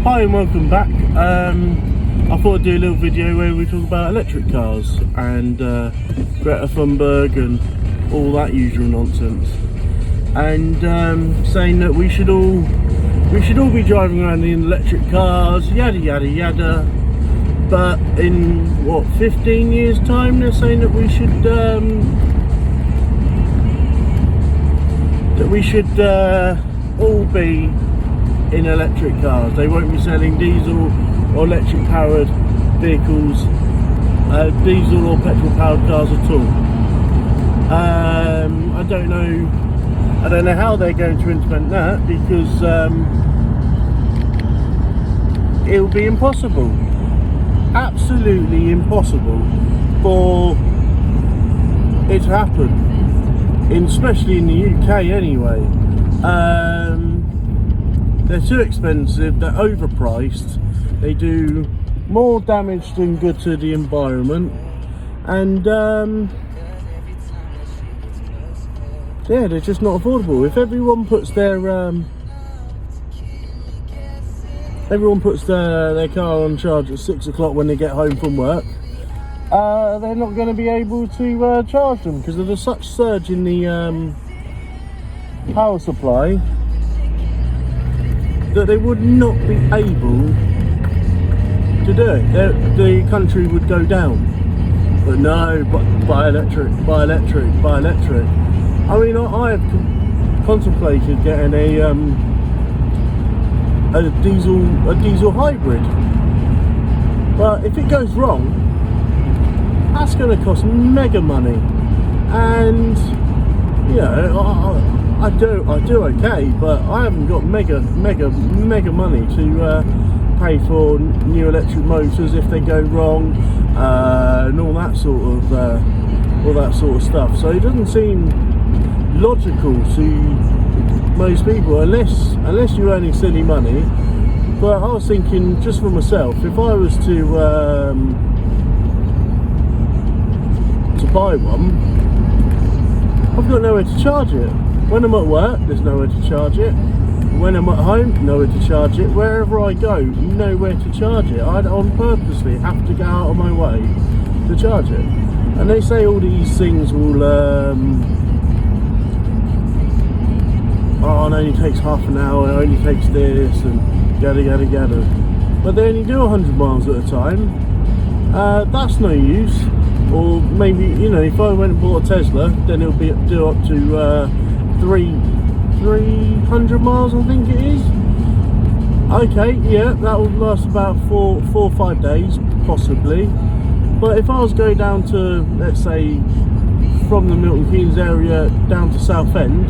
Hi and welcome back. I thought I'd do a little video where we talk about electric cars and Greta Thunberg and all that usual nonsense, and saying that we should all be driving around in electric cars, yada yada yada. But in what, 15 years time, they're saying that we should all be in electric cars. They won't be selling diesel or electric powered vehicles, diesel or petrol powered cars at all. I don't know how they're going to implement that, because it will be impossible, absolutely impossible for it to happen, especially in the UK anyway. They're too expensive, they're overpriced, they do more damage than good to the environment, and yeah, they're just not affordable. If everyone puts their car on charge at 6 o'clock when they get home from work, they're not going to be able to charge them, because there's such surge in the power supply that they would not be able to do it. The country would go down. But no, buy electric. I mean, I have contemplated getting a diesel hybrid, but if it goes wrong, that's going to cost mega money, and you know, I do okay, but I haven't got mega money to pay for new electric motors if they go wrong, and all that sort of stuff. So it doesn't seem logical to most people, unless you're earning silly money. But I was thinking, just for myself, if I was to buy one, I've got nowhere to charge it. When I'm at work, there's nowhere to charge it. When I'm at home, nowhere to charge it. Wherever I go, nowhere to charge it. I'd purposely have to go out of my way to charge it. And they say all these things will, oh, it only takes half an hour, it only takes this, and yada yada yada. But they only do 100 miles at a time. That's no use. Or maybe, you know, if I went and bought a Tesla, then it'll do up to 300 miles, I think it is. Okay, yeah, that will last about four or 5 days, possibly. But if I was going down to, let's say, from the Milton Keynes area down to Southend,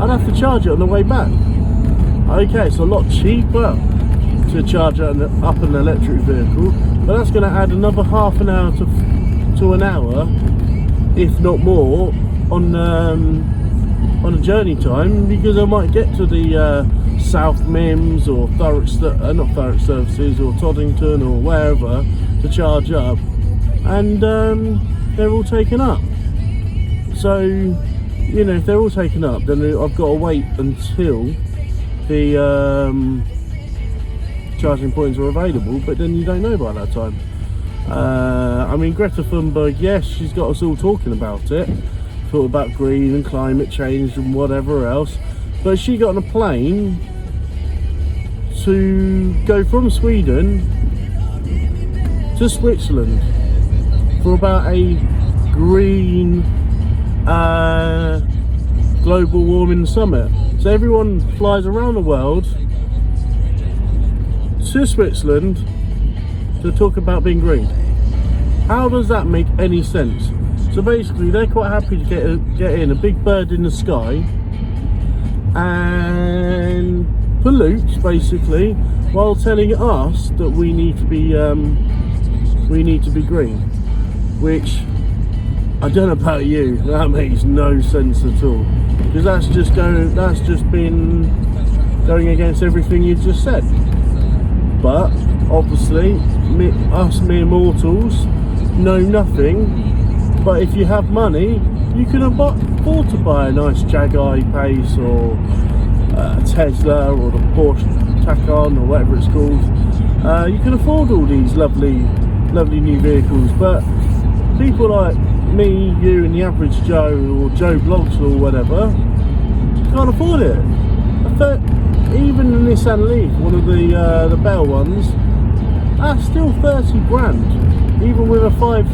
I'd have to charge it on the way back. Okay, it's a lot cheaper to charge up an electric vehicle, but that's going to add another half an hour to an hour, if not more, on a journey time, because I might get to the South Mims or not Thurrock Services or Toddington or wherever to charge up, and they're all taken up. So, you know, if they're all taken up, then I've got to wait until the charging points are available, but then you don't know by that time. I mean, Greta Thunberg, yes, she's got us all talking about it, thought about green and climate change and whatever else, but she got on a plane to go from Sweden to Switzerland for about a green global warming summit. So everyone flies around the world to Switzerland to talk about being green. How does that make any sense? So basically, they're quite happy to get in a big bird in the sky and pollute, basically, while telling us that we need to be green. Which, I don't know about you, that makes no sense at all, because that's just been going against everything you've just said. But obviously, us mere mortals know nothing. But if you have money, you can afford to buy a nice Jag I-Pace or a Tesla or the Porsche Tacon or whatever it's called, you can afford all these lovely new vehicles. But people like me, you and the average Joe, or Joe Blogs or whatever, can't afford it. Even the Nissan Leaf, one of the Bell ones, that's still 30 grand, even with a five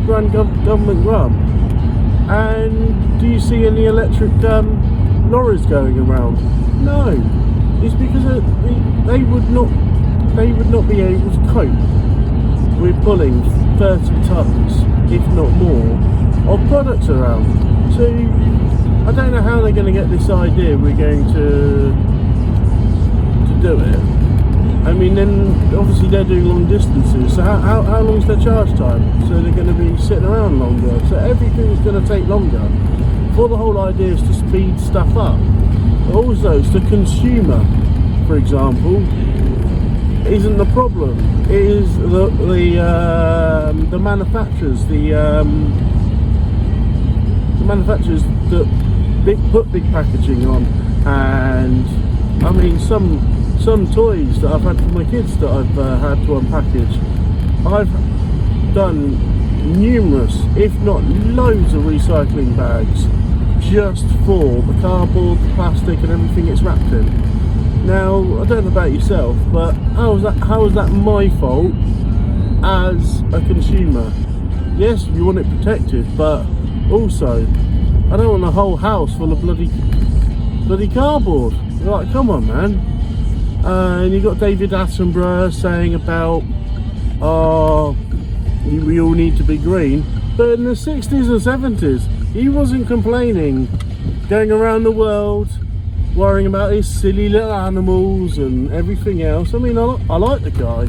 grand government grant. And do you see any electric lorries going around? No. It's because they would not be able to cope with pulling 30 tons, if not more, of products around. So I don't know how they're going to get this idea we're going to do it. I mean, then obviously they're doing long distances, so how long is their charge time? So they're going to be sitting around longer, so everything's going to take longer. For the whole idea is to speed stuff up. But also, it's the consumer, for example, isn't the problem. It is the manufacturers, the manufacturers that put big packaging on. And I mean, some toys that I've had for my kids that I've had to unpackage, I've done numerous, if not loads of recycling bags just for the cardboard, the plastic and everything it's wrapped in. Now, I don't know about yourself, but how is that my fault as a consumer? Yes, you want it protected, but also I don't want a whole house full of bloody cardboard. Like, come on, man. And you got David Attenborough saying about, we all need to be green. But in the 60s and 70s, he wasn't complaining, going around the world, worrying about his silly little animals and everything else. I mean, I like the guy,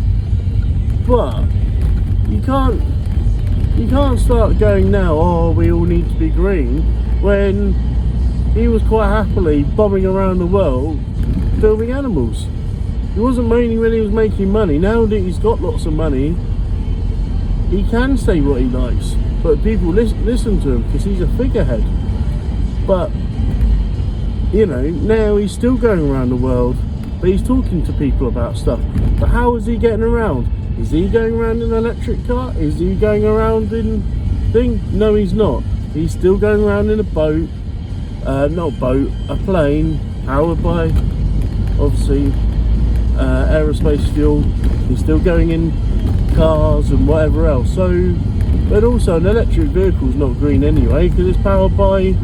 but you can't start going now, oh, we all need to be green, when he was quite happily bombing around the world filming animals. He wasn't moaning when he was making money. Now that he's got lots of money, he can say what he likes, but people listen to him because he's a figurehead. But you know, now he's still going around the world, but he's talking to people about stuff. But how is he getting around? Is he going around in an electric car? Is he going around in thing? No, he's not. He's still going around in a boat, not a boat, a plane, powered by obviously aerospace fuel. He's still going in cars and whatever else. So, but also an electric vehicle is not green anyway, because it's powered by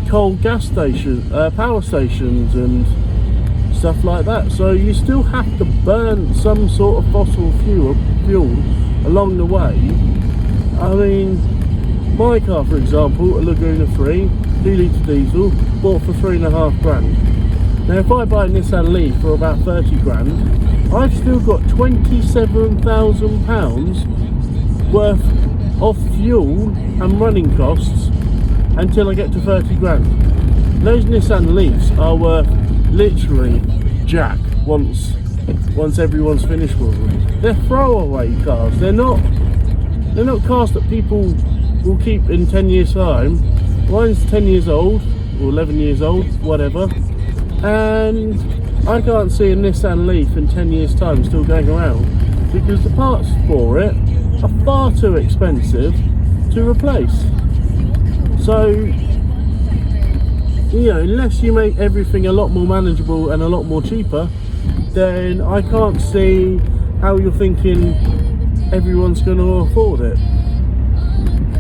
coal gas station, power stations and stuff like that. So you still have to burn some sort of fossil fuel along the way. I mean, my car, for example, a Laguna 3, 2-litre diesel, bought for £3.5 grand. Now if I buy a Nissan Leaf for about 30 grand, I've still got £27,000 worth of fuel and running costs until I get to 30 grand. Those Nissan Leafs are worth literally jack once everyone's finished with them. They're throwaway cars. They're not cars that people will keep in 10 years time. Mine's 10 years old or 11 years old, whatever, and I can't see a Nissan Leaf in 10 years time still going around, because the parts for it are far too expensive to replace. So, you know, unless you make everything a lot more manageable and a lot more cheaper, then I can't see how you're thinking everyone's going to afford it.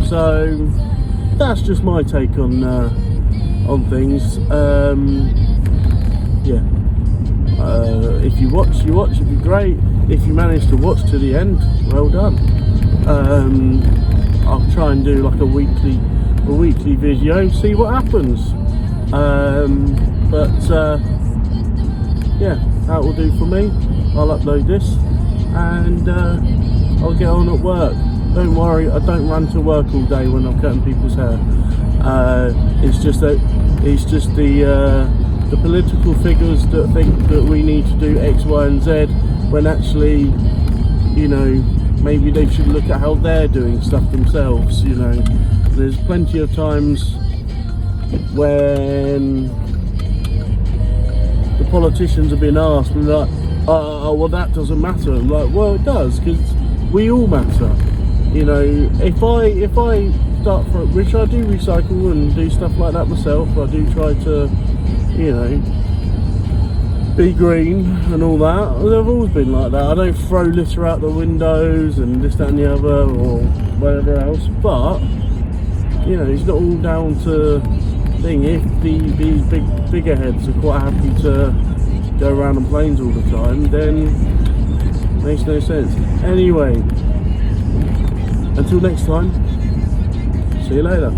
So that's just my take on things. Yeah. If you watch, it'd be great. If you manage to watch to the end, well done. I'll try and do like a weekly video, see what happens. Yeah, that will do for me. I'll upload this and I'll get on at work. Don't worry, I don't run to work all day when I'm cutting people's hair. It's just the political figures that think that we need to do X, Y and Z, when actually, you know, maybe they should look at how they're doing stuff themselves. You know, there's plenty of times when the politicians have been asked, and like, well, that doesn't matter. I'm like, well, it does, because we all matter. You know, if I start from, which I do recycle and do stuff like that myself, I do try to, you know, be green and all that. I've always been like that. I don't throw litter out the windows and this, that and the other, or whatever else. But, you know, it's not all down to thing. If these bigger heads are quite happy to go around on planes all the time, then it makes no sense. Anyway, until next time, see you later.